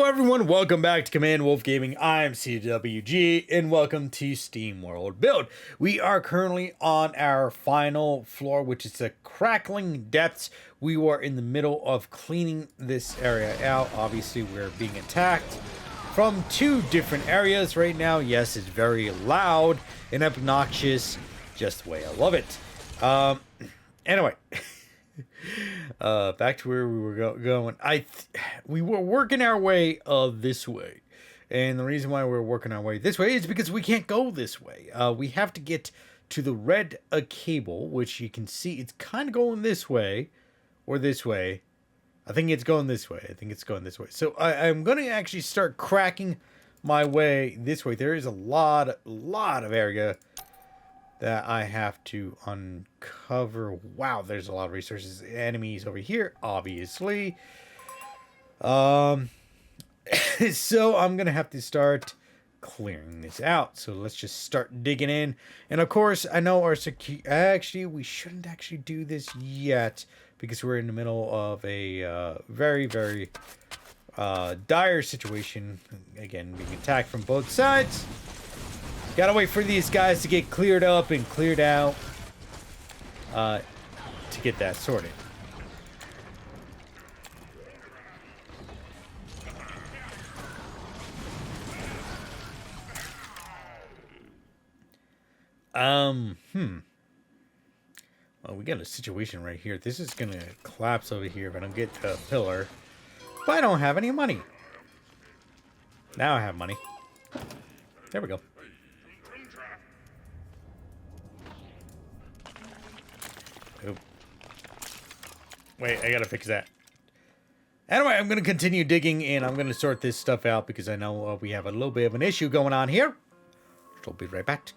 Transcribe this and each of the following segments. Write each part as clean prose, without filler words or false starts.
everyone, welcome back to Command Wolf Gaming. I'm CWG and welcome to SteamWorld Build. We are currently on our final floor, which is the Crackling Depths. We are in the middle of cleaning this area out. Obviously, we're being attacked from two different areas right now. Yes, it's very loud and obnoxious, just the way I love it. Anyway. Back to where we were going. We were working our way this way, and the reason why we're working our way this way is because we can't go this way. We have to get to the red cable, which you can see it's kind of going this way or this way. I think it's going this way. So I'm going to actually start cracking my way this way. There is a lot of area that I have to uncover. Wow, there's a lot of resources. Enemies over here, obviously. So I'm gonna have to start clearing this out. So let's just start digging in. And of course, I know our actually, we shouldn't actually do this yet because we're in the middle of a very dire situation. Again, being attacked from both sides. Gotta wait for these guys to get cleared up and cleared out to get that sorted. Well, we got a situation right here. This is gonna collapse over here if I don't get a pillar. But I don't have any money. Now I have money. There we go. Oop. Wait, I gotta fix that. Anyway, I'm gonna continue digging and I'm gonna sort this stuff out because I know we have a little bit of an issue going on here. So I'll be right back.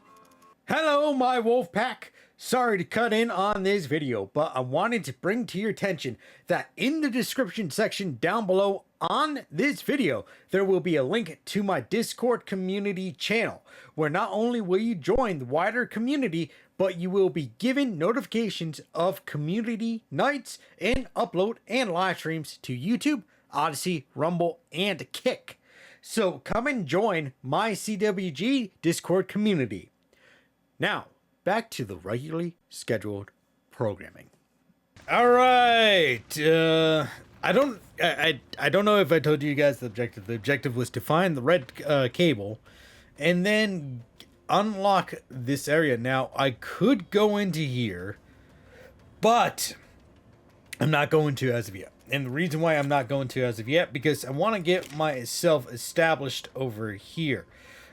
Hello, my wolf pack. Sorry to cut in on this video, but I wanted to bring to your attention that in the description section down below on this video, there will be a link to my Discord community channel, where not only will you join the wider community, but you will be given notifications of community nights and upload and live streams to YouTube, Odyssey, Rumble, and Kick. So come and join my CWG Discord community. Now, back to the regularly scheduled programming. All right. I don't know if I told you guys the objective. The objective was to find the red cable and then unlock this area. Now, I could go into here, but I'm not going to as of yet. And the reason why I'm not going to as of yet, because I want to get myself established over here.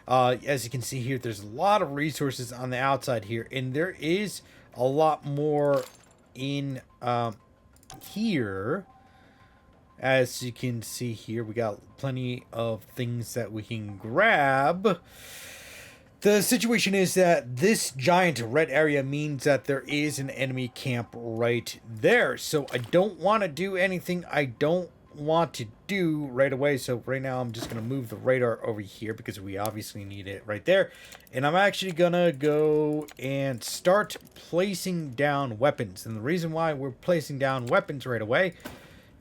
As you can see here, there's a lot of resources on the outside here, and there is a lot more in here. As you can see here, we got plenty of things that we can grab. The situation is that this giant red area means that there is an enemy camp right there. So I don't want to do anything I don't want to do right away. So right now I'm just going to move the radar over here because we obviously need it right there. And I'm actually going to go and start placing down weapons. And the reason why we're placing down weapons right away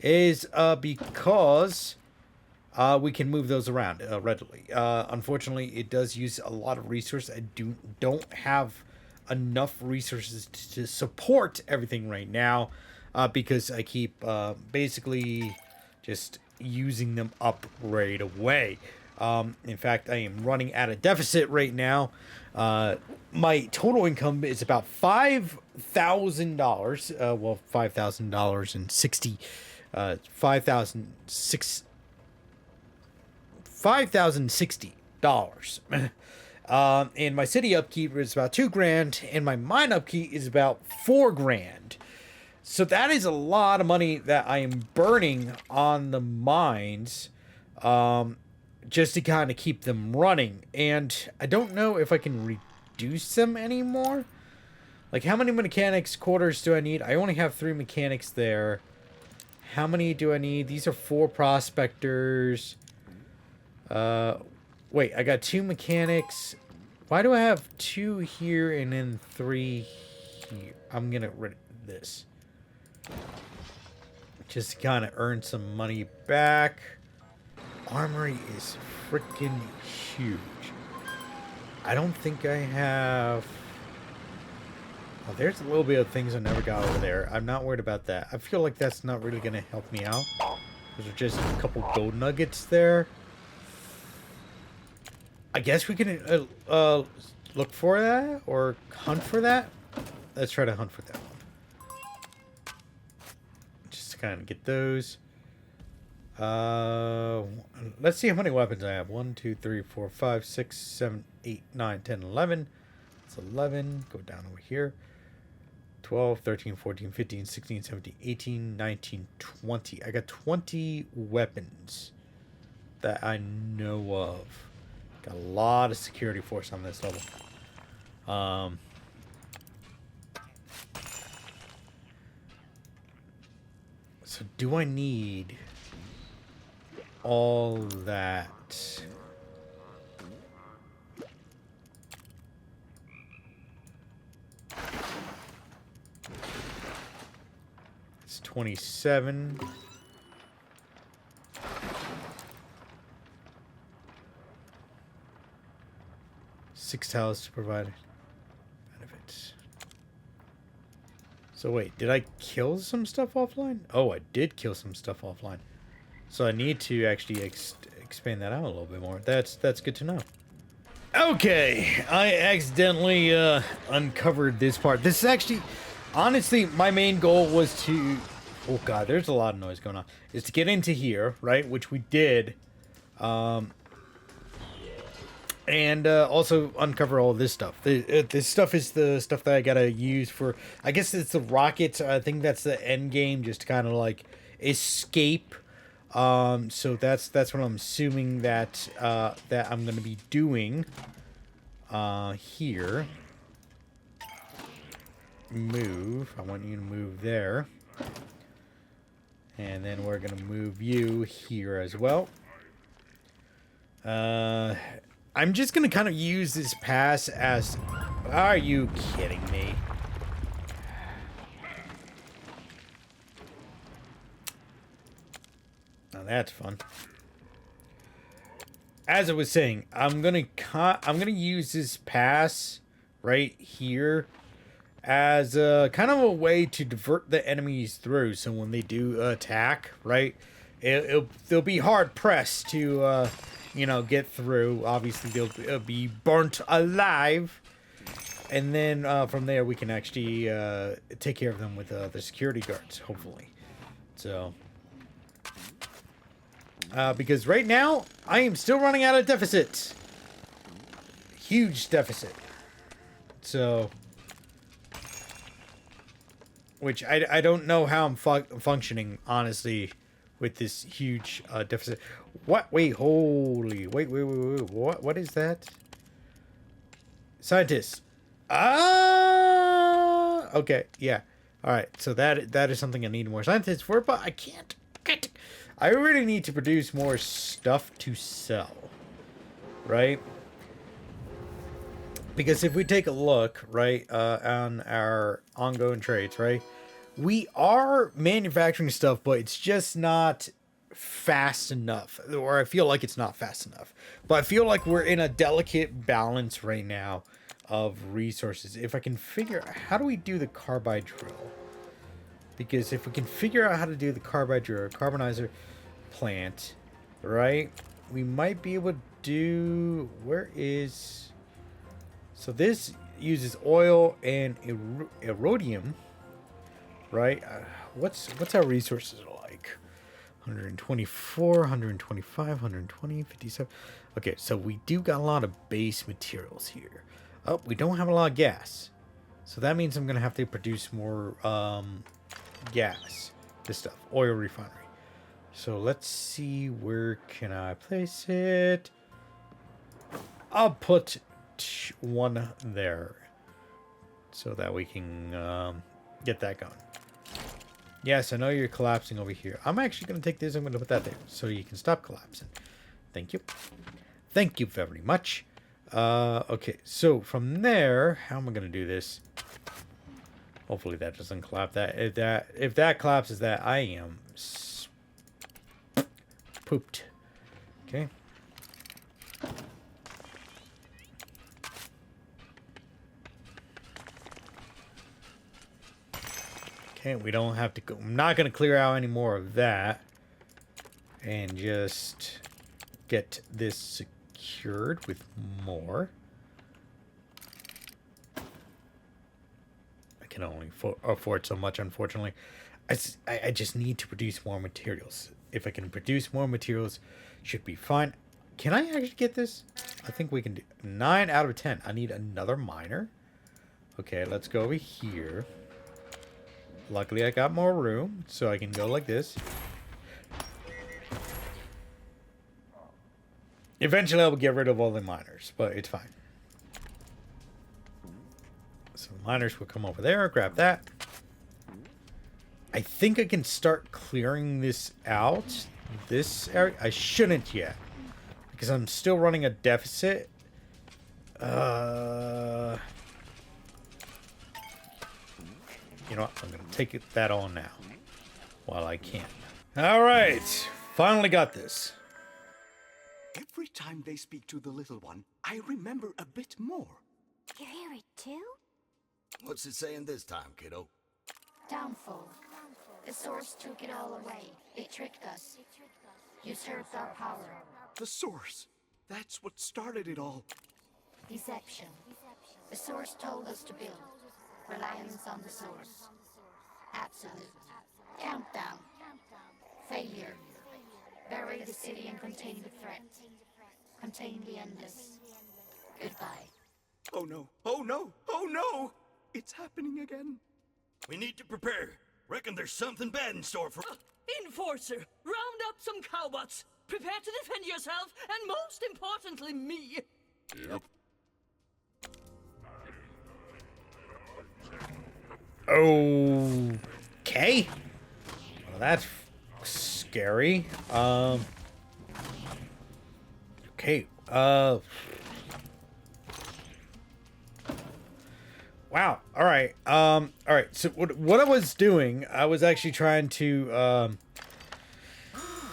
is because we can move those around readily. Unfortunately, it does use a lot of resources. I don't have enough resources to support everything right now because I keep basically just using them up right away. In fact, I am running at a deficit right now. My total income is about $5,000. Well, $5,000 and $5,060. And my city upkeep is about $2,000, and my mine upkeep is about $4,000. So that is a lot of money that I am burning on the mines, just to kind of keep them running. And I don't know if I can reduce them anymore. Like, how many mechanics quarters do I need? I only have 3 mechanics there. How many do I need? These are 4 prospectors. Wait, I got 2 mechanics. Why do I have 2 here and then 3 here? I'm gonna rid of this. Just kind of earn some money back. armory is freaking huge. I don't think I have... Oh, there's a little bit of things I never got over there. I'm not worried about that. I feel like that's not really going to help me out. There's just a couple gold nuggets there. I guess we can look for that or hunt for that. Let's try to hunt for that one. Just to kind of get those. Let's see how many weapons I have. 1, 2, 3, 4, 5, 6, 7, 8, 9, 10, 11. It's 11. Go down over here. 12, 13, 14, 15, 16, 17, 18, 19, 20. I got 20 weapons that I know of. Got a lot of security force on this level. So do I need all that? It's 27. Six tiles to provide benefits. So wait, did I kill some stuff offline? Oh, I did kill some stuff offline. So I need to actually expand that out a little bit more. That's good to know. Okay, I accidentally uncovered this part. This is actually, honestly, my main goal was to... Oh god, there's a lot of noise going on. Is to get into here, right? Which we did. And also uncover all this stuff. This stuff is the stuff that I gotta use for... I guess it's the rockets. I think that's the end game, just to kind of like escape. So that's what I'm assuming that that I'm gonna be doing here. Move. I want you to move there. And then we're gonna move you here as well. I'm just gonna kind of use this pass as... Are you kidding me? Now that's fun. As I was saying, I'm gonna use this pass right here as kind of a way to divert the enemies through. So when they do attack, right, they'll be hard pressed to you know, get through. Obviously, they'll be burnt alive. And then from there, we can actually take care of them with the security guards, hopefully. So, because right now, I am still running out of deficit. Huge deficit. So, which I don't know how I'm functioning, honestly, with this huge deficit. What? Wait, holy. Wait. What is that? Scientists. Ah! Okay, yeah. Alright, so that is something I need more scientists for, but I can't get... I really need to produce more stuff to sell. Right? Because if we take a look, right, on our ongoing trades, right? We are manufacturing stuff, but it's just not fast enough. Or I feel like it's not fast enough. But I feel like we're in a delicate balance right now of resources. If I can figure out... How do we do the carbide drill? Because if we can figure out how to do the carbide drill, carbonizer plant, right? We might be able to do... Where is... So this uses oil and erodium, right? What's our resources like? 124, 125, 120, 57. Okay, so we do got a lot of base materials here. Oh, we don't have a lot of gas. So that means I'm going to have to produce more gas. This stuff. Oil refinery. So let's see, where can I place it? I'll put one there. So that we can get that going. Yes, I know you're collapsing over here. I'm actually going to take this. I'm going to put that there so you can stop collapsing. Thank you. Thank you very much. Okay, so from there, how am I going to do this? Hopefully that doesn't collapse. If that collapses that, I am pooped. Okay. Okay, we don't have to go. I'm not going to clear out any more of that. And just get this secured with more. I can only afford so much, unfortunately. I just need to produce more materials. If I can produce more materials, should be fine. Can I actually get this? I think we can do 9 out of 10. I need another miner. Okay, let's go over here. Luckily, I got more room, so I can go like this. Eventually, I will get rid of all the miners, but it's fine. So the miners will come over there, grab that. I think I can start clearing this out. This area. I shouldn't yet, because I'm still running a deficit. You know what? I'm going to take that on now, while I can. All right. Finally got this. Every time they speak to the little one, I remember a bit more. You hear it too? What's it saying this time, kiddo? Downfall. The source took it all away. It tricked us. Usurped our power. The source. That's what started it all. Deception. The source told us to build. Reliance on the source. Absolute. Countdown. Failure. Bury the city and contain the threat. Contain the endless. Goodbye. Oh no. Oh no. Oh no. It's happening again. We need to prepare. Reckon there's something bad in store for... Enforcer, round up some cowbots. Prepare to defend yourself, and most importantly, me. Yep. Okay. Well, that's scary. Okay. Wow. All right. All right. So what I was doing, I was actually trying to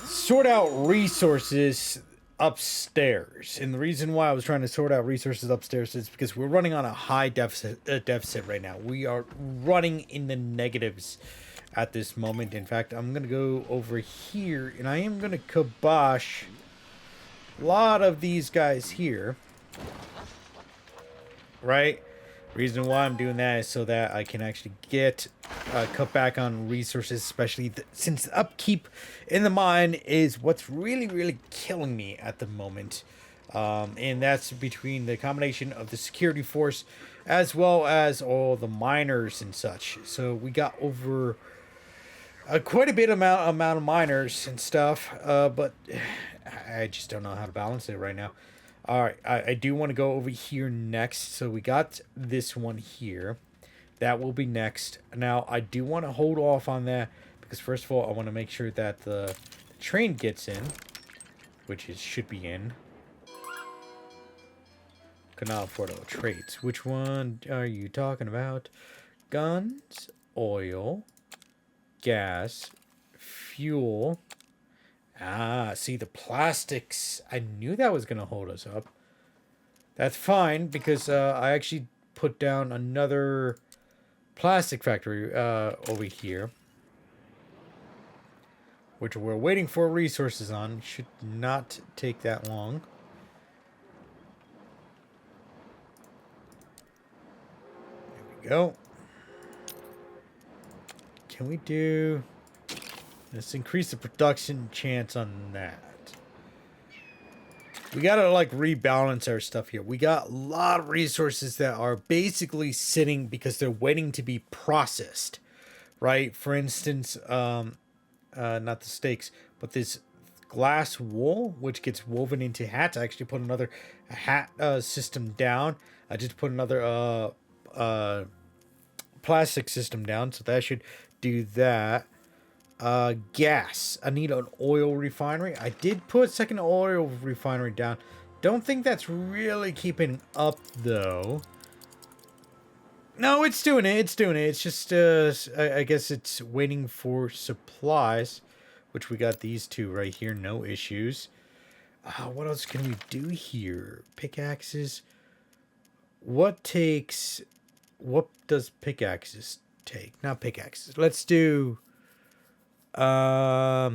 sort out resources upstairs. And the reason why I was trying to sort out resources upstairs is because we're running on a high deficit right now. We are running in the negatives at this moment. In fact, I'm going to go over here and I am going to kibosh a lot of these guys here. Right? Reason why I'm doing that is so that I can actually get cut back on resources, especially since the upkeep in the mine is what's really killing me at the moment. And that's between the combination of the security force as well as all the miners and such. So we got over quite a bit amount of miners and stuff, but I just don't know how to balance it right now. All right, I do want to go over here next. So we got this one here. That will be next. Now, I do want to hold off on that because, first of all, I want to make sure that the train gets in, which it should be in. Cannot afford all traits. Which one are you talking about? Guns, oil, gas, fuel. Ah, see the plastics. I knew that was going to hold us up. That's fine because I actually put down another plastic factory over here, which we're waiting for resources on. Should not take that long. There we go. Can we do... Let's increase the production chance on that. We gotta like rebalance our stuff here. We got a lot of resources that are basically sitting because they're waiting to be processed, right? For instance, not the steaks, but this glass wool, which gets woven into hats. I actually put another hat system down. I just put another plastic system down, so that should do that. Gas. I need an oil refinery. I did put second oil refinery down. Don't think that's really keeping up though. No, it's doing it. It's doing it. It's just I guess it's waiting for supplies, which we got these two right here. No issues. What else can we do here? Pickaxes. What does pickaxes take? Not pickaxes. Let's do, because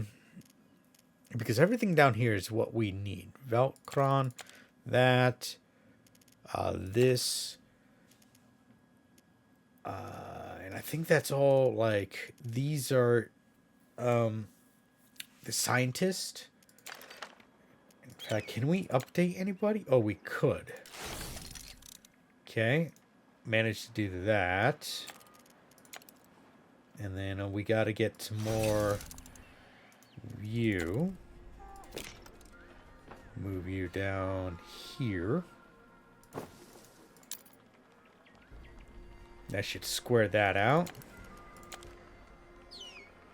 everything down here is what we need. Velcron, that, this, and I think that's all. Like, these are, the scientist. In fact, can we update anybody? Oh, we could. Okay, managed to do that. And then we got to get some more view. Move you down here. That should square that out.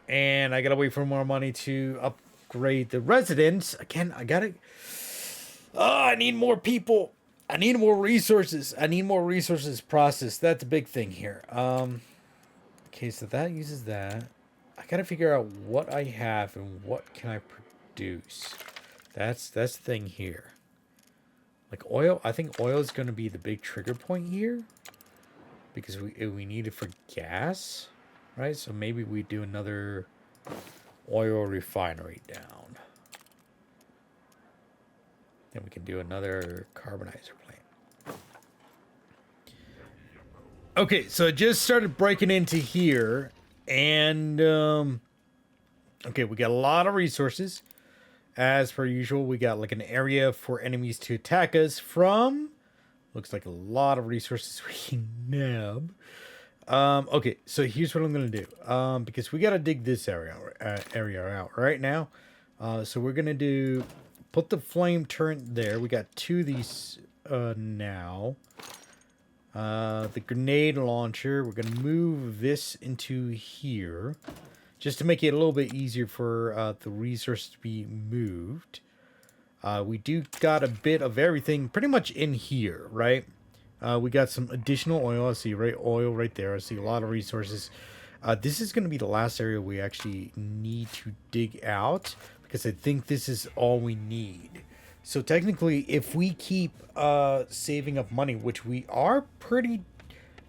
And I got to wait for more money to upgrade the residence. Again, I got to... Oh, I need more people. I need more resources. I need more resources processed. That's a big thing here. Okay, so that uses that. I gotta figure out what I have and what can I produce. That's the thing here. Like oil, I think oil is gonna be the big trigger point here, because we need it for gas, right? So maybe we do another oil refinery down. Then we can do another carbonizer plant. Okay, so I just started breaking into here, and okay, we got a lot of resources. As per usual, we got like an area for enemies to attack us from. Looks like a lot of resources we can nab. Okay, so here's what I'm gonna do. Because we gotta dig this area out right now. So we're gonna do. Put the flame turret there. We got 2 of these now. The grenade launcher. We're going to move this into here. Just to make it a little bit easier for the resources to be moved. We do got a bit of everything pretty much in here, right? We got some additional oil. I see oil right there. I see a lot of resources. This is going to be the last area we actually need to dig out, because I think this is all we need. So technically, if we keep saving up money, which we are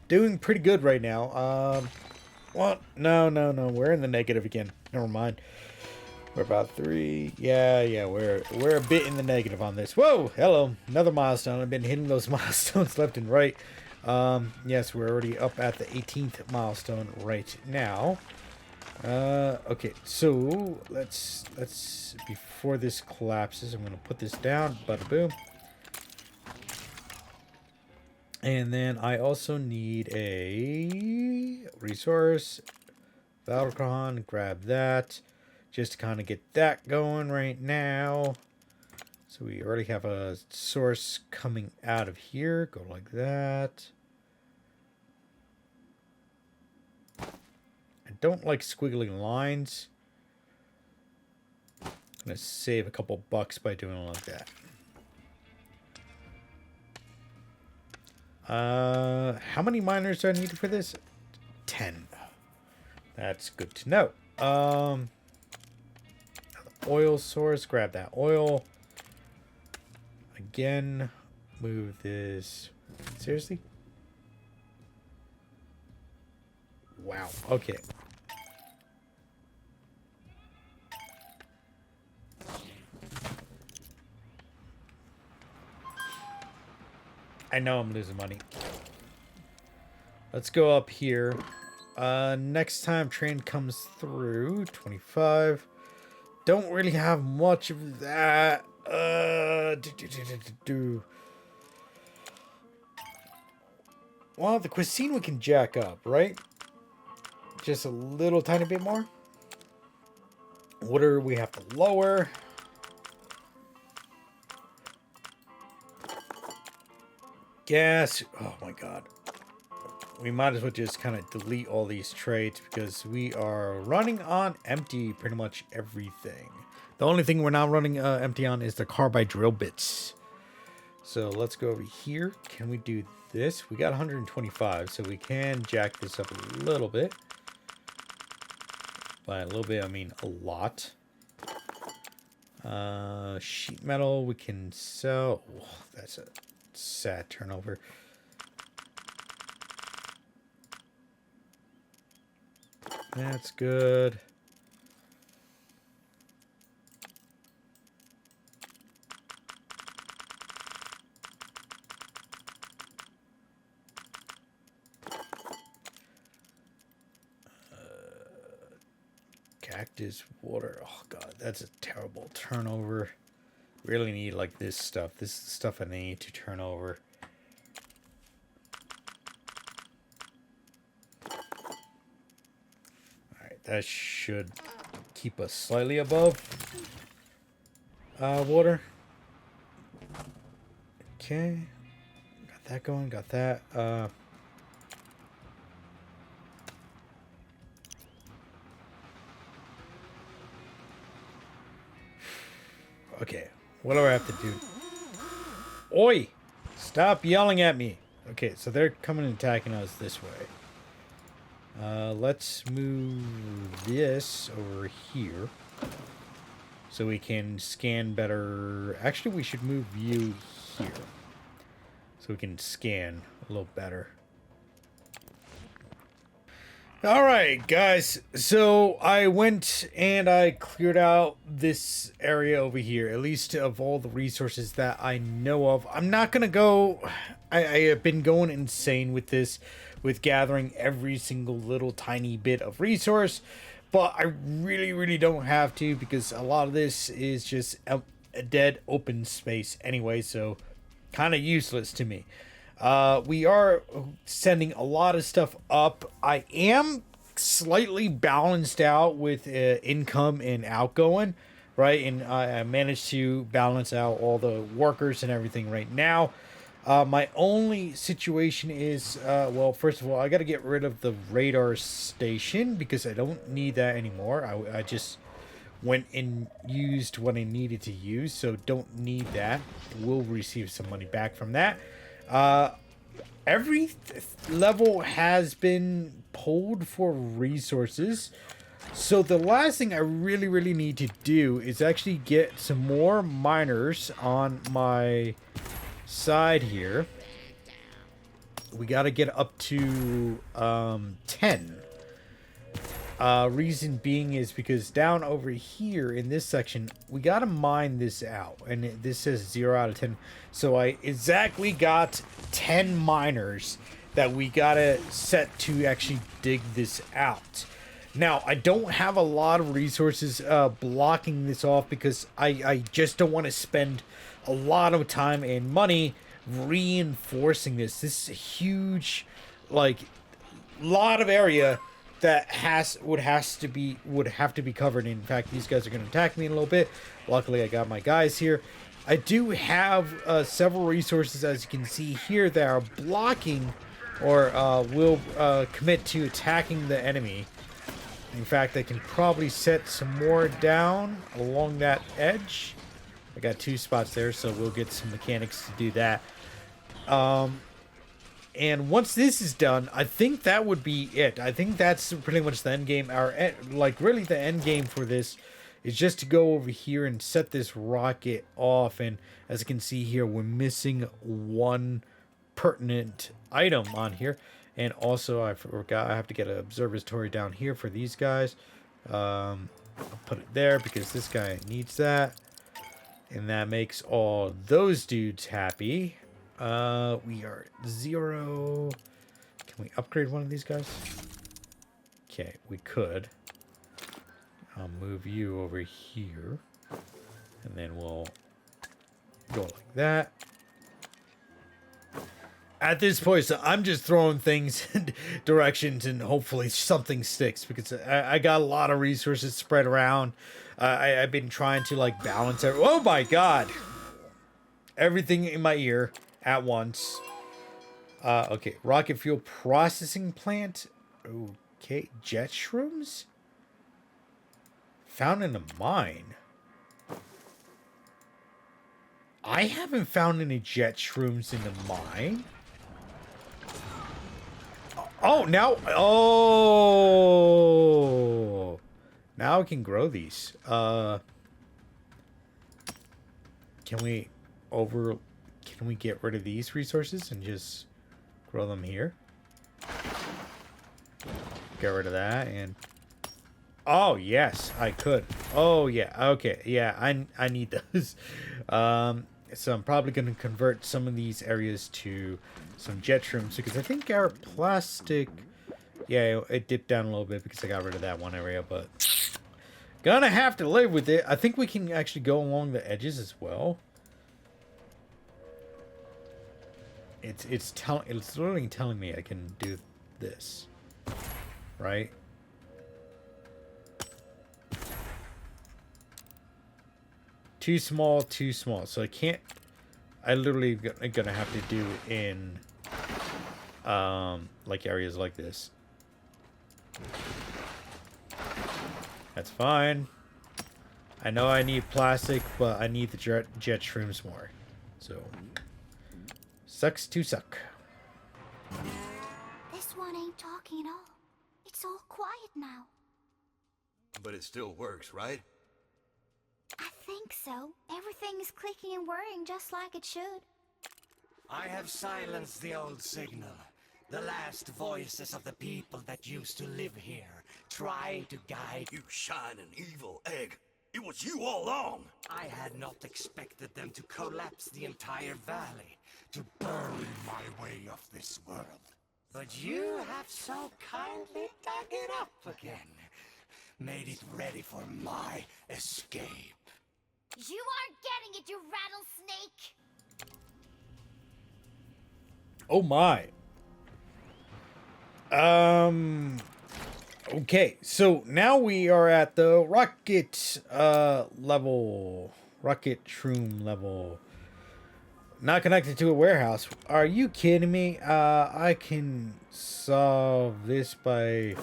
doing pretty good right now. Well, no, we're in the negative again. Never mind. We're about 3. Yeah, we're a bit in the negative on this. Whoa, hello, another milestone. I've been hitting those milestones left and right. Yes, we're already up at the 18th milestone right now. Okay, so let's before this collapses, I'm gonna put this down. Bada boom. And then I also need a resource. Valcron, grab that. Just to kind of get that going right now. So we already have a source coming out of here. Go like that. I don't like squiggly lines. I'm going to save a couple bucks by doing it like that. How many miners do I need for this? 10. That's good to know. Oil source, grab that oil. Again, move this. Seriously? Wow, okay. I know I'm losing money. Let's go up here. Next time train comes through, 25. Don't really have much of that. Well, the cuisine we can jack up, right? Just a little tiny bit more. Water we have to lower. Gas. Oh my god. We might as well just kind of delete all these trades because we are running on empty pretty much everything. The only thing we're not running empty on is the carbide drill bits. So let's go over here. Can we do this? We got 125, so we can jack this up a little bit. By a little bit, I mean a lot. Sheet metal we can sell. Oh, that's a sad turnover. That's good. Cactus water. Oh god, that's a terrible turnover. Really need like this stuff. This is the stuff I need to turn over. Alright, that should keep us slightly above water. Okay. Got that going, got that. Okay, what do I have to do? Oi! Stop yelling at me! Okay, so they're coming and attacking us this way. Let's move this over here. So we can scan better. Actually, we should move you here. So we can scan a little better. Alright, guys. So I went and I cleared out this area over here. At least of all the resources that I know of. I'm not going to go... I have been going insane with this. With gathering every single little tiny bit of resource. But I really don't have to. Because a lot of this is just a dead open space anyway. So kind of useless to me. We are sending a lot of stuff up. I am slightly balanced out with income and outgoing, right? And I managed to balance out all the workers and everything right now. My only situation is, well, first of all, I got to get rid of the radar station because I don't need that anymore. I just went and used what I needed to use, so don't need that. We'll receive some money back from that. Every level has been pulled for resources. So the last thing I really need to do is actually get some more miners on my side here. We got to get up to 10. Reason being is because down over here in this section, we got to mine this out. And this says 0 out of 10. So I exactly got 10 miners that we got to set to actually dig this out. Now, I don't have a lot of resources blocking this off because I just don't want to spend a lot of time and money reinforcing this. This is a huge, like, lot of area that would have to be covered. In fact, these guys are going to attack me in a little bit. Luckily, I got my guys here. I do have several resources, as you can see here, that are blocking or will commit to attacking the enemy. In fact, I can probably set some more down along that edge. I got 2 spots there, so we'll get some mechanics to do that. And once this is done, I think that would be it. I think that's pretty much the end game. Really the end game for this is just to go over here and set this rocket off. And as you can see here, we're missing one pertinent item on here. And also, I forgot I have to get an observatory down here for these guys. I'll put it there because this guy needs that. And that makes all those dudes happy. We are 0. Can we upgrade one of these guys? Okay, we could. I'll move you over here. And then we'll go like that. At this point, so I'm just throwing things in directions and hopefully something sticks because I got a lot of resources spread around. I've been trying to like balance it. Oh my god! Everything in my ear at once. Okay, rocket fuel processing plant. Okay, jet shrooms? Found in a mine. I haven't found any jet shrooms in the mine. Oh, now... Oh! Now I can grow these. can we get rid of these resources and just grow them here? Get rid of that and... Oh, yes, I could. Oh, yeah, okay, yeah, I need those. So I'm probably going to convert some of these areas to some jet shrooms because I think our plastic... Yeah, it dipped down a little bit because I got rid of that one area, but... Gonna have to live with it. I think we can actually go along the edges as well. It's literally telling me I can do this. Right? Too small, too small. So I can't... I literally gonna have to do it in... like areas like this. That's fine. I know I need plastic, but I need the jet shrooms more. So... Sucks to suck. This one ain't talking at all. It's all quiet now. But it still works, right? I think so. Everything is clicking and whirring just like it should. I have silenced the old signal. The last voices of the people that used to live here try to guide... You shining evil egg. It was you all along. I had not expected them to collapse the entire valley, to burn my way of this world. But you have so kindly dug it up again. Made it ready for my escape. You aren't getting it, you rattlesnake! Oh my. Okay, so now we are at the rocket level. Rocket shroom level. Not connected to a warehouse. Are you kidding me? I can solve this by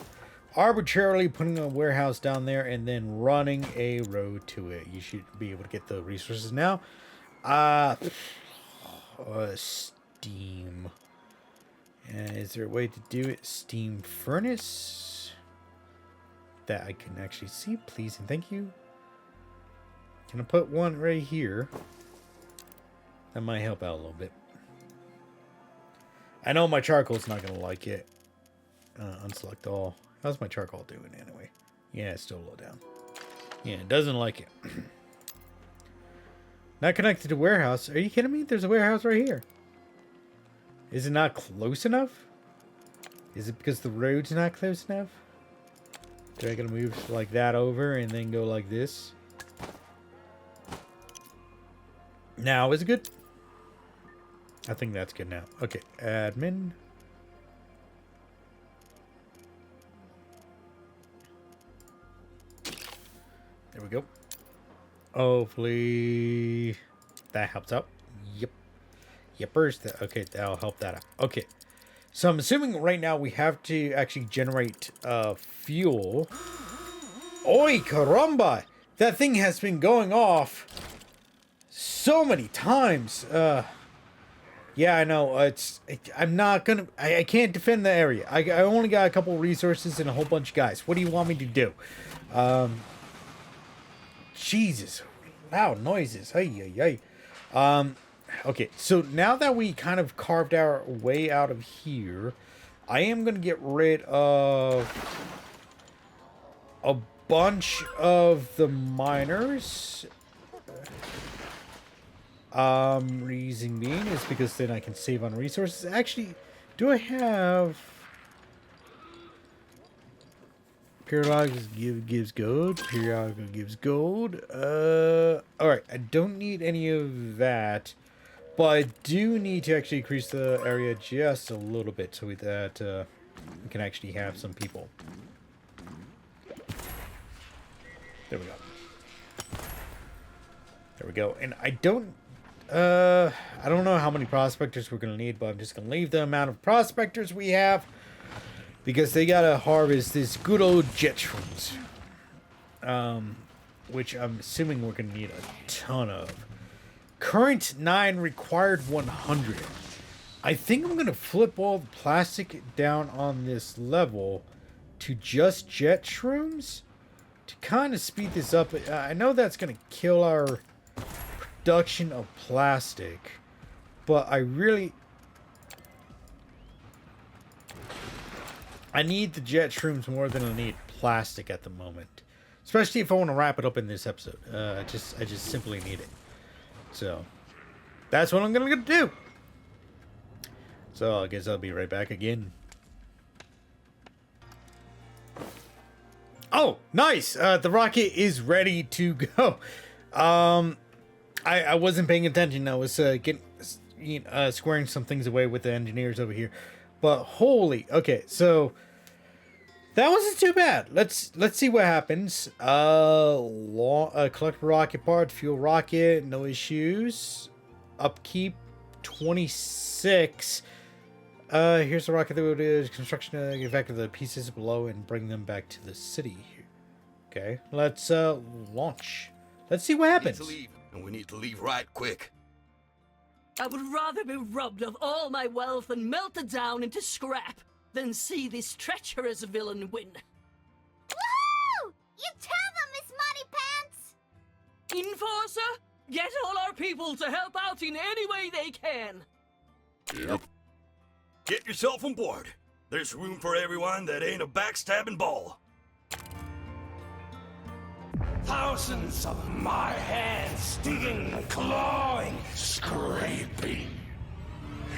arbitrarily putting a warehouse down there and then running a road to it. You should be able to get the resources now. Steam. Is there a way to do it? Steam furnace? That I can actually see, please and thank you. Can I put one right here? That might help out a little bit. I know my charcoal's not going to like it. Unselect all. How's my charcoal doing anyway? Yeah, it's still low down. Yeah, it doesn't like it. Not connected to warehouse. Are you kidding me? There's a warehouse right here. Is it not close enough? Is it because the road's not close enough? Do I gotta move like that over and then go like this? Now is it good? I think that's good now. Okay, admin. There we go. Hopefully that helps out. Yep. Yepers. Okay, that'll help that out. Okay. So I'm assuming right now we have to actually generate fuel. Oi, caramba! That thing has been going off so many times. Yeah, I know. I'm not gonna... I can't defend the area. I only got a couple resources and a whole bunch of guys. What do you want me to do? Jesus. Loud noises. Hey. Okay, so now that we kind of carved our way out of here, I am going to get rid of a bunch of the miners. Reason being is because then I can save on resources. Actually, do I have... Periodical gives gold. Periodical gives gold. Alright, I don't need any of that. But I do need to actually increase the area just a little bit so that we can actually have some people. There we go. There we go. And I don't know how many prospectors we're going to need, but I'm just going to leave the amount of prospectors we have because they got to harvest this good old jet shrooms. Which I'm assuming we're going to need a ton of. Current 9, required 100. I think I'm going to flip all the plastic down on this level to just jet shrooms to kind of speed this up. I know that's going to kill our production of plastic, but I need the jet shrooms more than I need plastic at the moment. Especially if I want to wrap it up in this episode. I just simply need it. So, that's what I'm going to do. So, I guess I'll be right back again. Oh, nice! The rocket is ready to go. I wasn't paying attention. I was squaring some things away with the engineers over here. But holy, okay, so that wasn't too bad. Let's see what happens. Collect rocket part, fuel rocket, no issues. Upkeep 26. Here's the rocket that would do construction, evacuate the pieces below and bring them back to the city. Okay, let's launch. Let's see what happens. We need to leave, and we need to leave right quick. I would rather be robbed of all my wealth and melted down into scrap than see this treacherous villain win. Woohoo! You tell them, Miss Money Pants! Enforcer, get all our people to help out in any way they can. Yep. Get yourself on board. There's room for everyone that ain't a backstabbing ball. Thousands of my hands digging, clawing, scraping.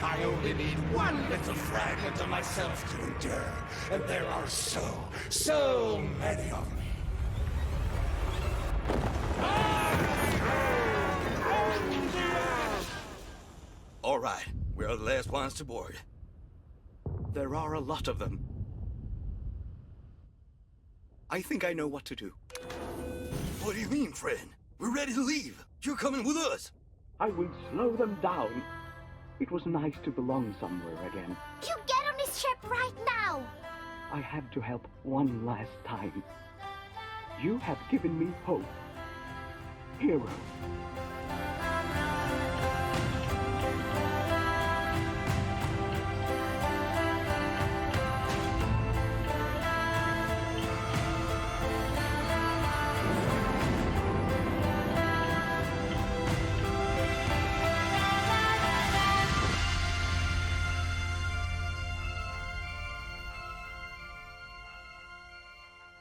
I only need one little fragment of myself to endure, and there are so many of me. All right, we are the last ones to board. There are a lot of them. I think I know what to do. What do you mean, friend? We're ready to leave. You're coming with us. I will slow them down. It was nice to belong somewhere again. You get on this ship right now! I have to help one last time. You have given me hope. Hero.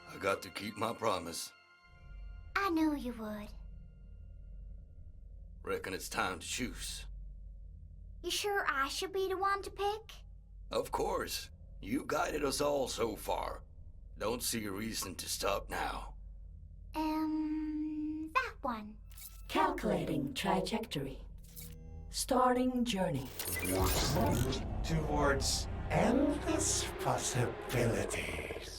I got to keep my promise. I knew you would. Reckon it's time to choose. You sure I should be the one to pick? Of course. You guided us all so far. Don't see a reason to stop now. That one. Calculating trajectory. Starting journey. Towards endless possibilities.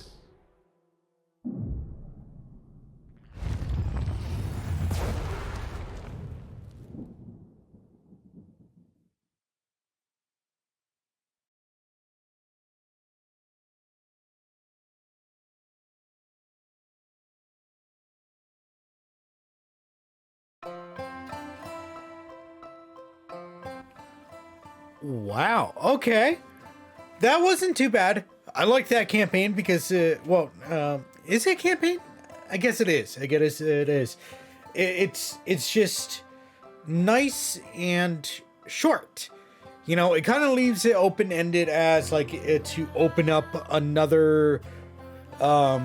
Wow. Okay. That wasn't too bad. I like that campaign because, is it a campaign? I guess it is. I guess it is. It's just nice and short. You know, it kind of leaves it open-ended as like to open up another, like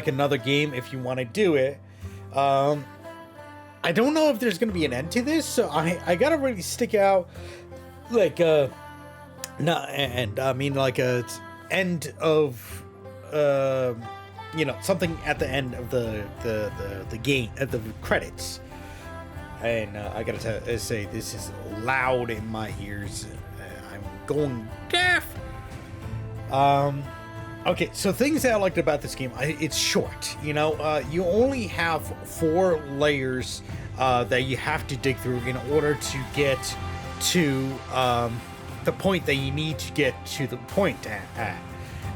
another game if you want to do it. I don't know if there's going to be an end to this, so I gotta really stick out, like, I mean, like, a end of, something at the end of the game, at the credits. And I gotta say, this is loud in my ears. I'm going deaf. Okay, so things that I liked about this game, it's short. You know, you only have 4 layers that you have to dig through in order to get to the point that you need to get to the point at.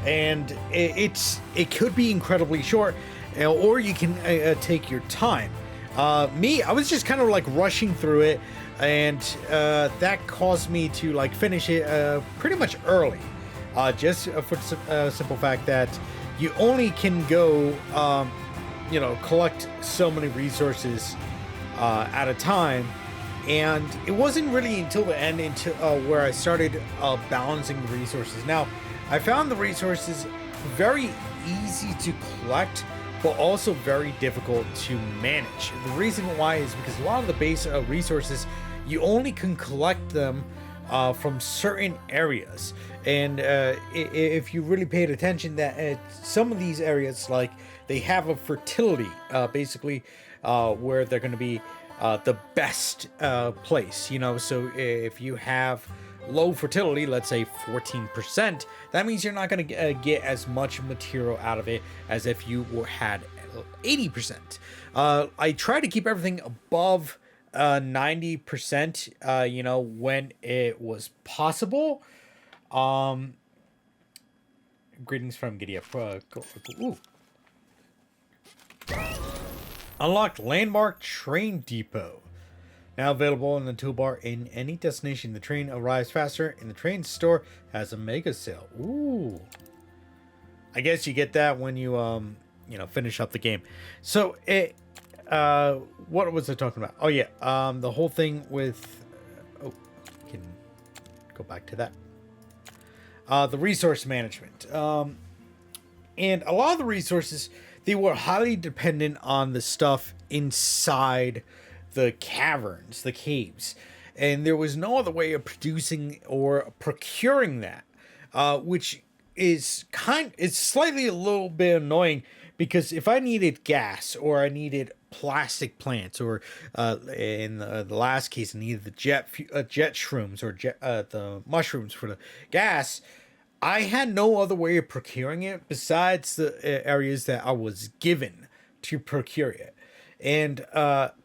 And it could be incredibly short, or you can take your time. I was just kind of like rushing through it, and that caused me to like finish it pretty much early. Just for the simple fact that you only can go, collect so many resources at a time. And it wasn't really until the end into where I started balancing the resources. Now, I found the resources very easy to collect, but also very difficult to manage. The reason why is because a lot of the base resources, you only can collect them from certain areas. And if you really paid attention, that some of these areas, like, they have a fertility, basically, where they're going to be the best place, you know. So if you have low fertility, let's say 14%, that means you're not going to get as much material out of it as if you had 80%. I try to keep everything above 90%, you know, when it was possible. Greetings from Giddy Up. Ooh. Unlocked Landmark Train Depot. Now available in the toolbar in any destination. The train arrives faster, and the train store has a mega sale. Ooh. I guess you get that when you you know, finish up the game. So it what was I talking about? Oh yeah, the whole thing with can go back to that. The resource management. And a lot of the resources, they were highly dependent on the stuff inside the caverns, the caves. And there was no other way of producing or procuring that, which is it's slightly a little bit annoying, because if I needed gas or I needed plastic plants, or in the last case I needed the jet shrooms, or the mushrooms for the gas, I had no other way of procuring it besides the areas that I was given to procure it. And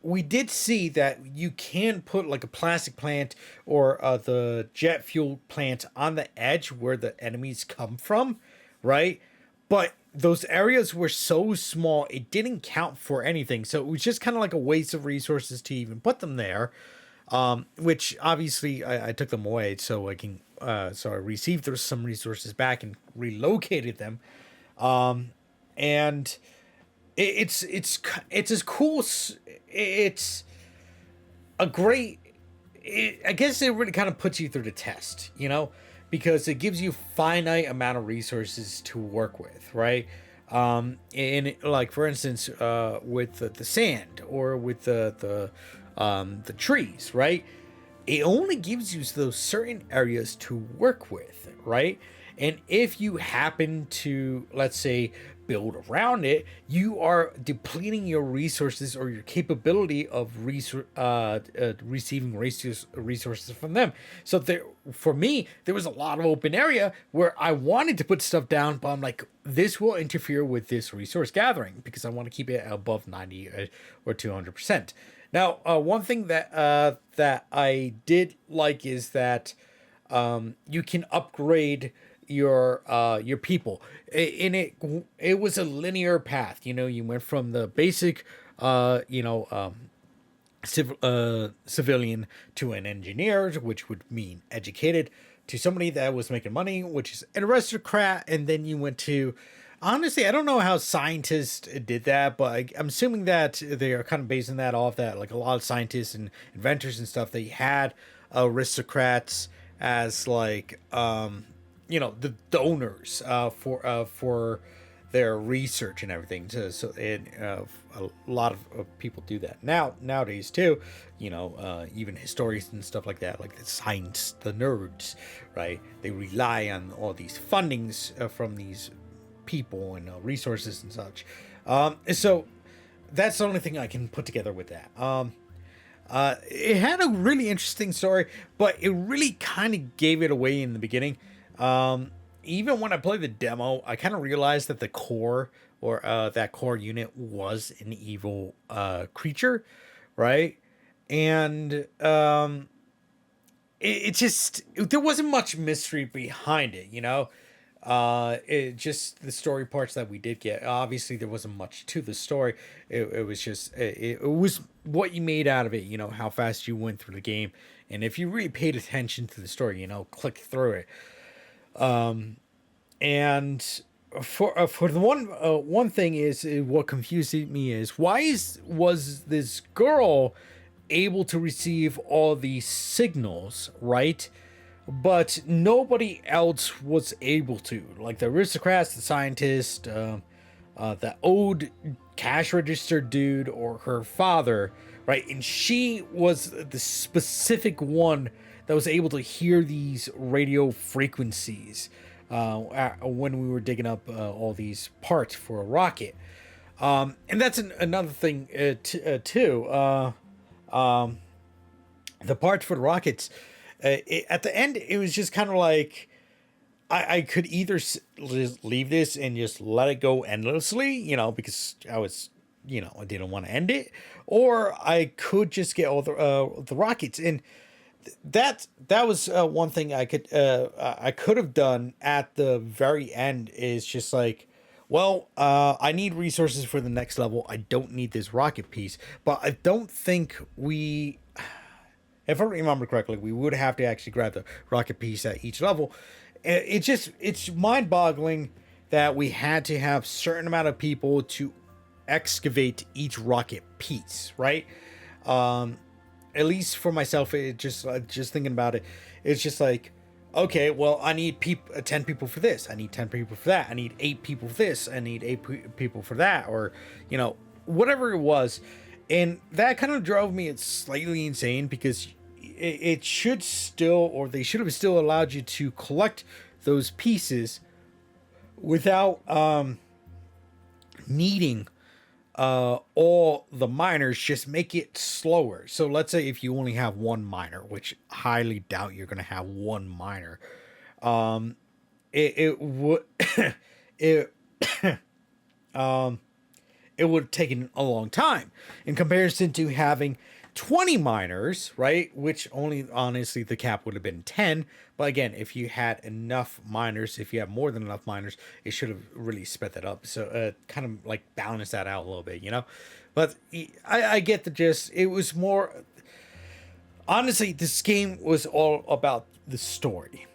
we did see that you can put like a plastic plant or the jet fuel plant on the edge where the enemies come from, right? But those areas were so small, it didn't count for anything. So it was just kind of like a waste of resources to even put them there. Which obviously I took them away so I can, so I received some resources back and relocated them. And it's as cool. It's a great, I guess it really kind of puts you through the test, you know, because it gives you finite amount of resources to work with, right? And like, for instance, with the sand, or with the trees, right? It only gives you those certain areas to work with, right? And if you happen to, let's say, build around it, you are depleting your resources or your capability of receiving resources from them. So for me, there was a lot of open area where I wanted to put stuff down, but I'm like, this will interfere with this resource gathering because I want to keep it above 90 or 200%. Now, one thing that that I did like is that you can upgrade your people. In it was a linear path. You know, you went from the basic, civilian to an engineer, which would mean educated, to somebody that was making money, which is an aristocrat, and then you went to. Honestly, I don't know how scientists did that, but I'm assuming that they are kind of basing that off that, like, a lot of scientists and inventors and stuff, they had aristocrats as, like, the donors for their research and everything. So a lot of people do that nowadays too. Even historians and stuff like that, like the science, the nerds, right? They rely on all these fundings from these people and resources and such. So that's the only thing I can put together with that. It had a really interesting story, but it really kind of gave it away in the beginning. Even when I played the demo, I kind of realized that the core, or that core unit, was an evil creature, right? And it just, there wasn't much mystery behind it, you know. It just, the story parts that we did get, obviously there wasn't much to the story. It was just, it was what you made out of it, you know, how fast you went through the game, and if you really paid attention to the story, you know, clicked through it. And for the one thing is what confused me is was this girl able to receive all these signals, right? But nobody else was able to. Like the aristocrats, the scientist, the old cash register dude, or her father, right? And she was the specific one that was able to hear these radio frequencies when we were digging up all these parts for a rocket. And that's another thing too. The parts for the rockets. At the end, it was just kind of like I could either just leave this and just let it go endlessly, because I didn't want to end it, or I could just get all the rockets. And that was one thing I could have done at the very end, is just like, well, I need resources for the next level. I don't need this rocket piece, but I don't think if I remember correctly, we would have to actually grab the rocket piece at each level. It's mind-boggling that we had to have certain amount of people to excavate each rocket piece, right? At least for myself, it just thinking about it, it's just like, okay, well, I need 10 people for this. I need 10 people for that. I need 8 people for this. I need 8 people for that, or whatever it was. And that kind of drove me slightly insane, because it should still, or they should have still allowed you to collect those pieces without needing all the miners. Just make it slower. So let's say if you only have one miner, which I highly doubt you're going to have one miner, it would it would have taken a long time in comparison to having 20 miners, right? Which only, honestly, the cap would have been 10. But again, if you had enough miners, if you have more than enough miners, it should have really sped that up. So kind of like balance that out a little bit, But I get the gist. It was more, honestly, this game was all about the story.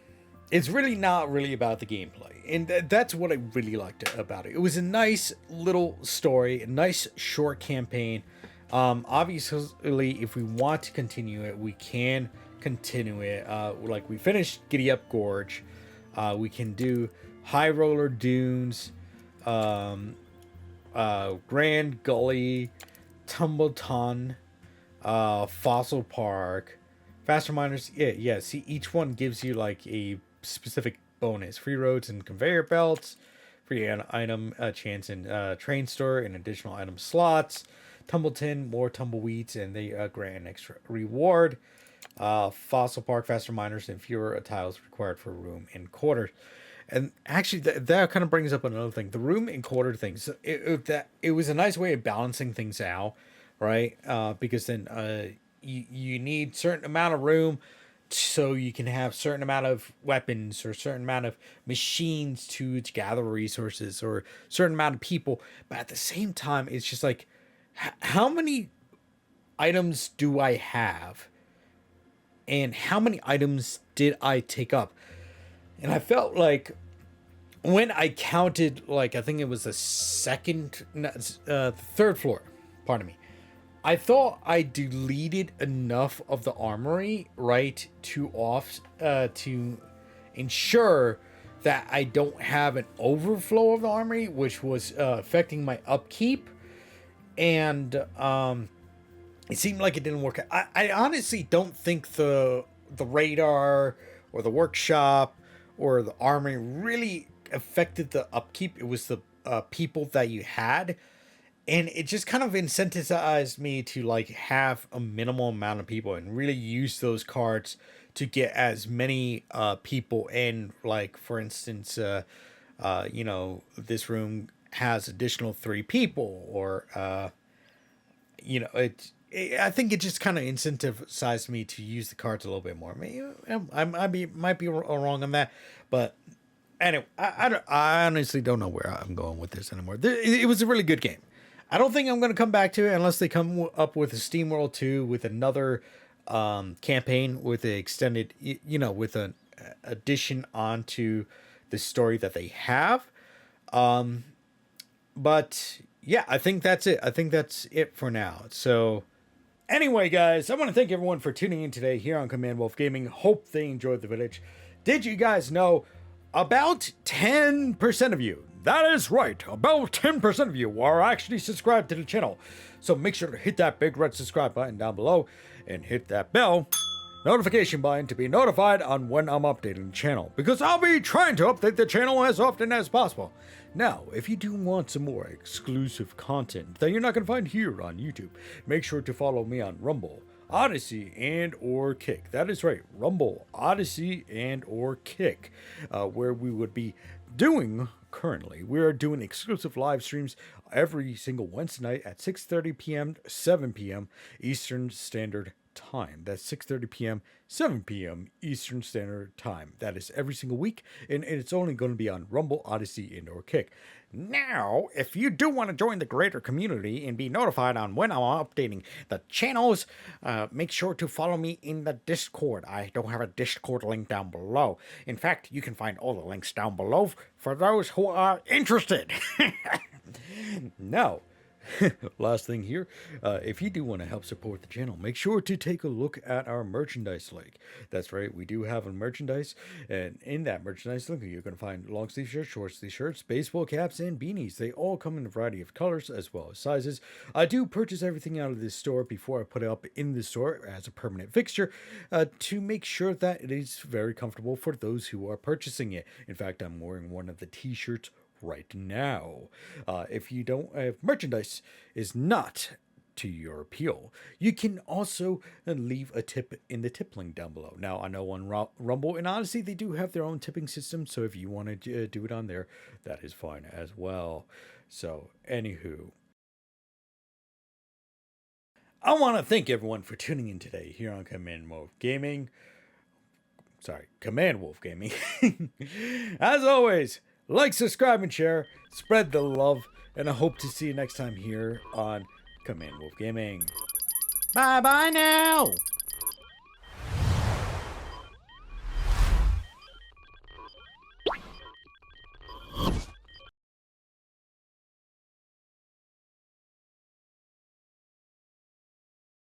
It's really not really about the gameplay. And that's what I really liked about it. It was a nice little story, a nice short campaign. Obviously, if we want to continue it, we can continue it. Like we finished Giddy Up Gorge. We can do High Roller Dunes, Grand Gully, Tumbleton, Fossil Park, Faster Miners. Yeah. See, each one gives you like a specific bonus: free roads and conveyor belts, free item chance in train store, and additional item slots. Tumbleton, more tumbleweeds, and they grant an extra reward. Fossil Park, faster miners, and fewer tiles required for room and quarters. And actually, that kind of brings up another thing: the room and quarter thing. So it was a nice way of balancing things out, right? Because then you need certain amount of room, so you can have certain amount of weapons or certain amount of machines to gather resources, or certain amount of people. But at the same time, it's just like, how many items do I have? And how many items did I take up? And I felt like when I counted, like, I think it was the third floor, pardon me. I thought I deleted enough of the armory, right, to ensure that I don't have an overflow of the armory, which was affecting my upkeep. And it seemed like it didn't work. I honestly don't think the radar or the workshop or the armory really affected the upkeep. It was the people that you had. And it just kind of incentivized me to like have a minimal amount of people and really use those cards to get as many people in. Like, for instance, this room has additional 3 people, or I think it just kind of incentivized me to use the cards a little bit more. I might be wrong on that, but anyway, I honestly don't know where I'm going with this anymore. It was a really good game. I don't think I'm going to come back to it unless they come up with a SteamWorld 2 with another campaign with an extended, with an addition onto the story that they have. But yeah, I think that's it. I think that's it for now. So anyway, guys, I want to thank everyone for tuning in today here on Command Wolf Gaming. Hope they enjoyed the village. Did you guys know about 10% of you, that is right, about 10% of you are actually subscribed to the channel. So make sure to hit that big red subscribe button down below and hit that bell notification button to be notified on when I'm updating the channel, because I'll be trying to update the channel as often as possible. Now, if you do want some more exclusive content that you're not going to find here on YouTube, make sure to follow me on Rumble, Odyssey, and or Kick. That is right, Rumble, Odyssey, and or Kick, where we would be doing currently. We are doing exclusive live streams every single Wednesday night at 6:30 p.m. 7 p.m. Eastern Standard Time. That's 6:30 p.m. 7 p.m. Eastern Standard Time. That is every single week, and it's only going to be on Rumble, Odyssey, and or Kick. Now, if you do want to join the greater community and be notified on when I'm updating the channels, make sure to follow me in the Discord. I don't have a Discord link down below. In fact, you can find all the links down below for those who are interested. Now, last thing here, if you do want to help support the channel, make sure to take a look at our merchandise link. That's right, we do have a merchandise, and in that merchandise link, you're going to find long sleeve shirts, short sleeve shirts, baseball caps, and beanies. They all come in a variety of colors as well as sizes. I do purchase everything out of this store before I put it up in the store as a permanent fixture to make sure that it is very comfortable for those who are purchasing it. In fact, I'm wearing one of the t-shirts right now. If you don't, if merchandise is not to your appeal, you can also leave a tip in the tip link down below. Now, I know on Rumble and Odyssey they do have their own tipping system, so if you want to do it on there, that is fine as well. So, anywho, I want to thank everyone for tuning in today here on Command Wolf Gaming. Command Wolf Gaming. As always, like, subscribe, and share. Spread the love. And I hope to see you next time here on Command Wolf Gaming. Bye-bye now.